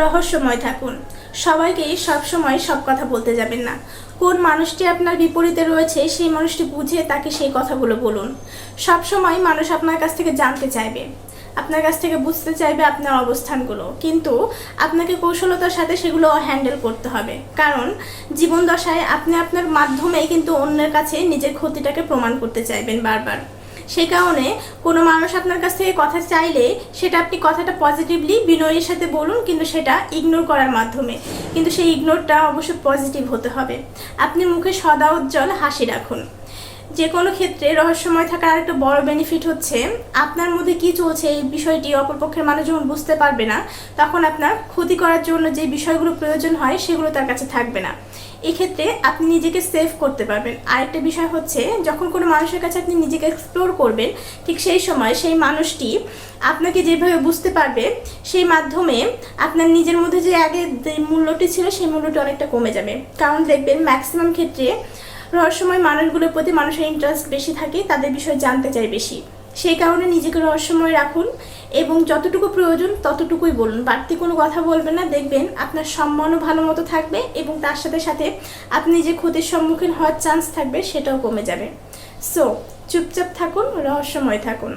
রহস্যময় থাকুন। সবাইকেই সব সময় সব কথা বলতে যাবেন না। কোন মানুষটি আপনার বিপরীতে রয়েছে সেই মানুষটি বুঝে তাকে সেই কথাগুলো বলুন। সব সময় মানুষ আপনার কাছ থেকে জানতে চাইবে, আপনার কাছ থেকে বুঝতে চাইবে আপনার অবস্থানগুলো, কিন্তু আপনাকে কৌশলতার সাথে সেগুলো হ্যান্ডেল করতে হবে। কারণ জীবন দশায় আপনি আপনার মাধ্যমেই কিন্তু অন্যের কাছে নিজের ক্ষতিটাকে প্রমাণ করতে চাইবেন বারবার। সেই কারণে কোনো মানুষ আপনার কাছ থেকে কথা চাইলে সেটা আপনি কথাটা পজিটিভলি বিনয়ের সাথে বলুন, কিন্তু সেটা ইগনোর করার মাধ্যমে। কিন্তু সেই ইগনোরটা অবশ্যই পজিটিভ হতে হবে। আপনি মুখে সদা উজ্জ্বল হাসি রাখুন। যে কোনো ক্ষেত্রে রহস্যময় থাকার আরেকটা বড় বেনিফিট হচ্ছে আপনার মধ্যে কি চলছে এই বিষয়টি অপরপক্ষের মানুষ যখন বুঝতে পারবে না, তখন আপনার ক্ষতি করার জন্য যে বিষয়গুলো প্রয়োজন হয় সেগুলো তার কাছে থাকবে না। এক্ষেত্রে আপনি নিজেকে সেভ করতে পারবেন। আরেকটা বিষয় হচ্ছে যখন কোনো মানুষের কাছে আপনি নিজেকে এক্সপ্লোর করবেন, ঠিক সেই সময় সেই মানুষটি আপনাকে যেভাবে বুঝতে পারবে, সেই মাধ্যমে আপনার নিজের মধ্যে যে আগে যে মূল্যটি ছিল সেই মূল্যটি অনেকটা কমে যাবে। কারণ দেখবেন ম্যাক্সিমাম ক্ষেত্রে রহস্যময় মানুষগুলোর প্রতি মানুষের ইন্টারেস্ট বেশি থাকে, তাদের বিষয়ে জানতে চায় বেশি। সেই কারণে নিজেকে রহস্যময় রাখুন এবং যতটুকু প্রয়োজন ততটুকুই বলুন, বাড়তি কোনো কথা বলবেন না। দেখবেন আপনার সম্মানও ভালো মতো থাকবে এবং তার সাথে সাথে আপনি যে ক্ষতির সম্মুখীন হওয়ার চান্স থাকবে সেটাও কমে যাবে। সো চুপচাপ থাকুন, রহস্যময় থাকুন।